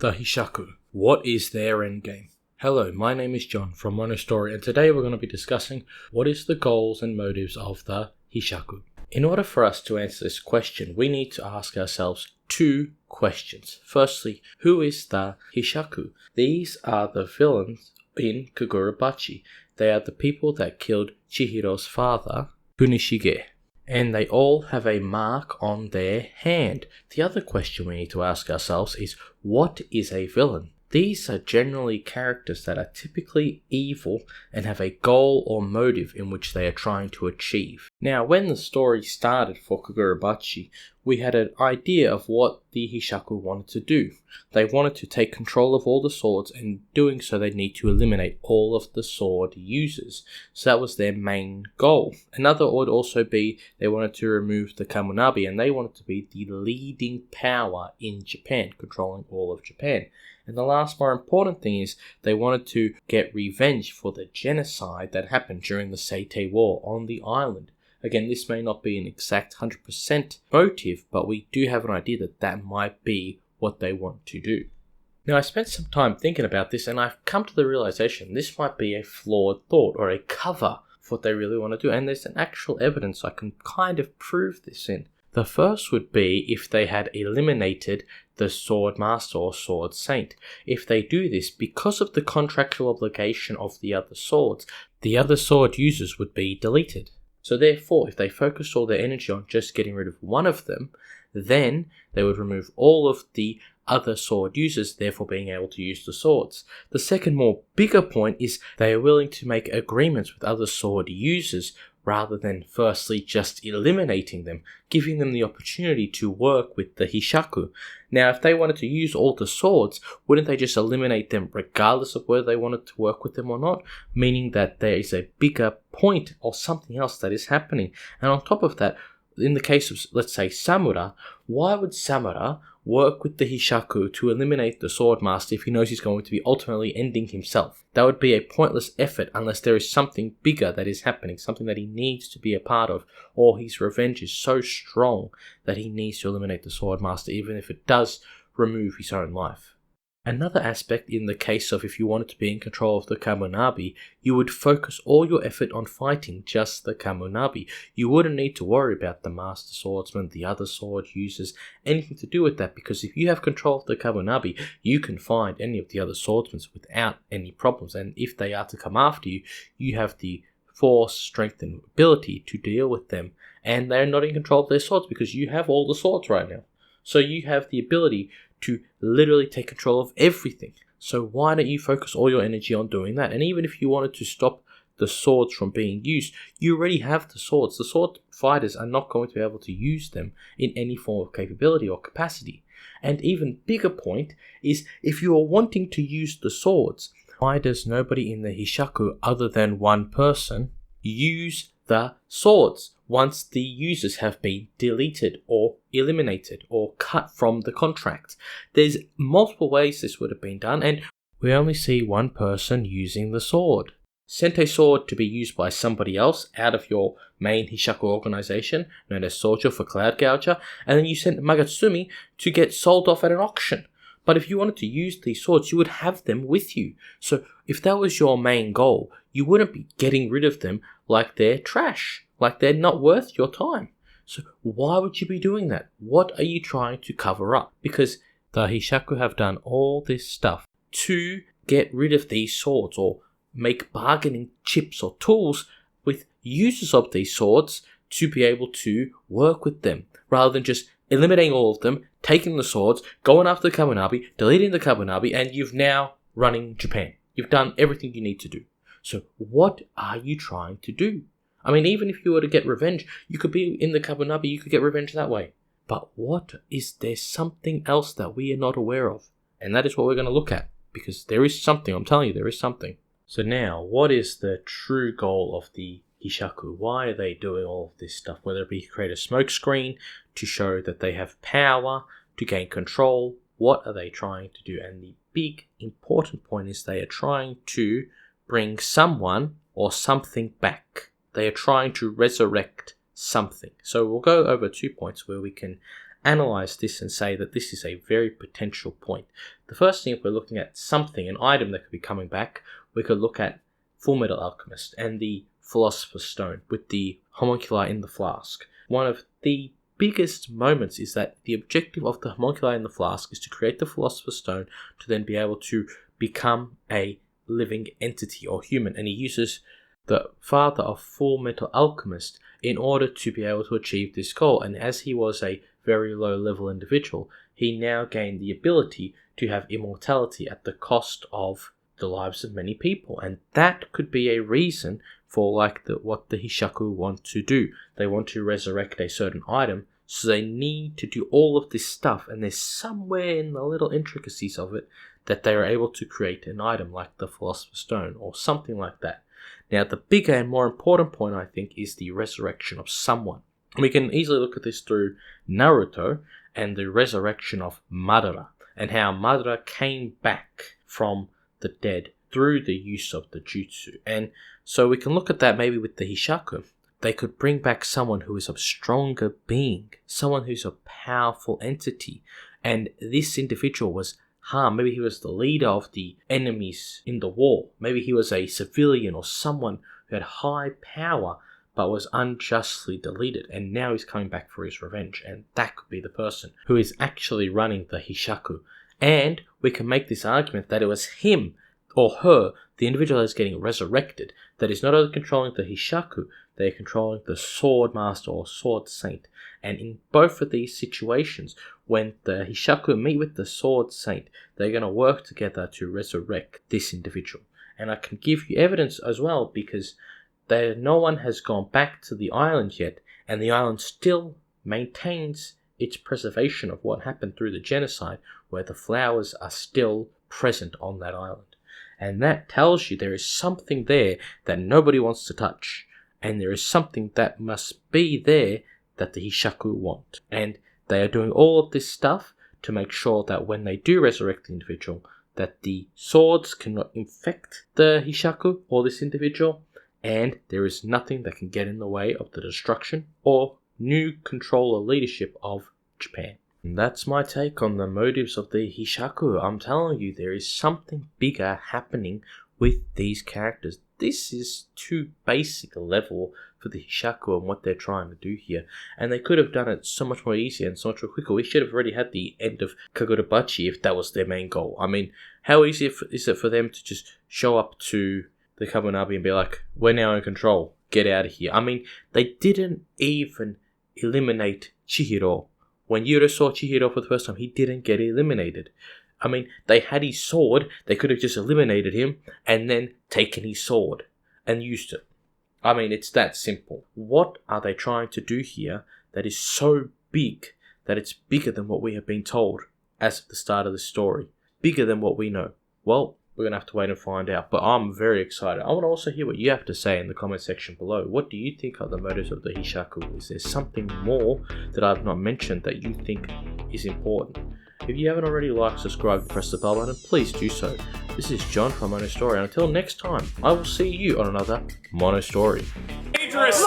The Hishaku. What is their endgame? Hello, my name is John from Monostory, and today we're going to be discussing what is the goals and motives of the Hishaku. In order for us to answer this question, we need to ask ourselves two questions. Firstly, who is the Hishaku? These are the villains in Kagurabachi. They are the people that killed Chihiro's father, Kunishige. And they all have a mark on their hand. The other question we need to ask ourselves is, what is a villain? These are generally characters that are typically evil and have a goal or motive in which they are trying to achieve. Now, when the story started for Kagurabachi, we had an idea of what the Hishaku wanted to do. They wanted to take control of all the swords, and doing so they need to eliminate all of the sword users. So that was their main goal. Another would also be they wanted to remove the Kamunabi, and they wanted to be the leading power in Japan, controlling all of Japan. And the last more important thing is they wanted to get revenge for the genocide that happened during the Seitei War on the island. Again, this may not be an exact 100% motive, but we do have an idea that that might be what they want to do. Now, I spent some time thinking about this, and I've come to the realization this might be a flawed thought or a cover for what they really want to do, and there's an actual evidence I can kind of prove this in. The first would be if they had eliminated the Sword Master or Sword Saint. If they do this, because of the contractual obligation of the other swords, the other sword users would be deleted. So therefore, if they focus all their energy on just getting rid of one of them, then they would remove all of the other sword users, therefore being able to use the swords. The second more bigger point is they are willing to make agreements with other sword users rather than firstly just eliminating them, giving them the opportunity to work with the Hishaku. Now, if they wanted to use all the swords, wouldn't they just eliminate them regardless of whether they wanted to work with them or not? Meaning that there is a bigger point or something else that is happening. And on top of that, in the case of, let's say, Samura, why would Samura work with the Hishaku to eliminate the Sword Master if he knows he's going to be ultimately ending himself? That would be a pointless effort unless there is something bigger that is happening, something that he needs to be a part of, or his revenge is so strong that he needs to eliminate the Sword Master, even if it does remove his own life. Another aspect in the case of if you wanted to be in control of the Kamunabi, you would focus all your effort on fighting just the Kamunabi. You wouldn't need to worry about the Master Swordsman, the other sword users, anything to do with that, because if you have control of the Kamunabi, you can find any of the other swordsmen without any problems, and if they are to come after you, you have the force, strength, and ability to deal with them, and they're not in control of their swords because you have all the swords right now. So you have the ability to literally take control of everything. So why don't you focus all your energy on doing that? And even if you wanted to stop the swords from being used, you already have the swords. The sword fighters are not going to be able to use them in any form of capability or capacity. And even bigger point is, if you are wanting to use the swords, why does nobody in the Hishaku other than one person use the swords once the users have been deleted or eliminated or cut from the contract? There's multiple ways this would have been done, and we only see one person using the sword. Sent a sword to be used by somebody else out of your main Hishaku organization, known as Sojo for Cloud Gouger, and then you sent Magatsumi to get sold off at an auction. But if you wanted to use these swords, you would have them with you. So if that was your main goal, you wouldn't be getting rid of them like they're trash, like they're not worth your time. So why would you be doing that? What are you trying to cover up? Because the Hishaku have done all this stuff to get rid of these swords, or make bargaining chips or tools with users of these swords to be able to work with them, rather than just eliminating all of them, taking the swords, going after the Kamunabi, deleting the Kamunabi, and you've now running Japan. You've done everything you need to do. So what are you trying to do? I mean, even if you were to get revenge, you could be in the Kabunabi, you could get revenge that way. But what is there something else that we are not aware of? And that is what we're going to look at, because there is something, I'm telling you, there is something. So now, what is the true goal of the Hishaku? Why are they doing all of this stuff? Whether it be create a smokescreen to show that they have power, to gain control, what are they trying to do? And the big important point is they are trying to bring someone or something back. They are trying to resurrect something. So we'll go over 2 points where we can analyze this and say that this is a very potential point. The first thing, if we're looking at something, an item that could be coming back, we could look at Fullmetal Alchemist and the Philosopher's Stone with the homunculi in the flask. One of the biggest moments is that the objective of the homunculi in the flask is to create the Philosopher's Stone to then be able to become a living entity or human, and he uses the father of Fullmetal Alchemist in order to be able to achieve this goal. And as he was a very low level individual, he now gained the ability to have immortality at the cost of the lives of many people, and that could be a reason for what the Hishaku want to do. They want to resurrect a certain item, so they need to do all of this stuff, and there's somewhere in the little intricacies of it that they are able to create an item like the Philosopher's Stone or something like that. Now, the bigger and more important point, I think, is the resurrection of someone. We can easily look at this through Naruto and the resurrection of Madara, and how Madara came back from the dead through the use of the jutsu. And so we can look at that maybe with the Hishaku. They could bring back someone who is a stronger being, someone who's a powerful entity, and this individual was harmed. Maybe he was the leader of the enemies in the war. Maybe he was a civilian or someone who had high power but was unjustly deleted, and now he's coming back for his revenge, and that could be the person who is actually running the Hishaku. And we can make this argument that it was him or her, the individual that is getting resurrected, that is not only controlling the Hishaku, they are controlling the Sword Master or Sword Saint. And in both of these situations, when the Hishaku meet with the Sword Saint, they're going to work together to resurrect this individual. And I can give you evidence as well, because no one has gone back to the island yet, and the island still maintains its preservation of what happened through the genocide, where the flowers are still present on that island. And that tells you there is something there that nobody wants to touch, and there is something that must be there that the Hishaku want. And they are doing all of this stuff to make sure that when they do resurrect the individual, that the swords cannot infect the Hishaku or this individual, and there is nothing that can get in the way of the destruction or new control or leadership of Japan. And that's my take on the motives of the Hishaku. I'm telling you, there is something bigger happening with these characters. This is too basic a level for the Hishaku and what they're trying to do here. And they could have done it so much more easier and so much more quicker. We should have already had the end of Kagurabachi if that was their main goal. I mean, how easy is it for them to just show up to the Kabunabi and be like, we're now in control, get out of here. I mean, they didn't even eliminate Chihiro. When Yuro saw Chihiro for the first time, he didn't get eliminated. I mean, they had his sword, they could have just eliminated him and then taken his sword and used it. I mean, it's that simple. What are they trying to do here that is so big that it's bigger than what we have been told as at the start of the story? Bigger than what we know? Well, we're going to have to wait and find out, but I'm very excited. I want to also hear what you have to say in the comment section below. What do you think are the motives of the Hishaku? Is there something more that I've not mentioned that you think is important? If you haven't already liked, subscribed, and pressed the bell button, please do so. This is John from Mono Story, and until next time, I will see you on another Mono Story. Dangerous!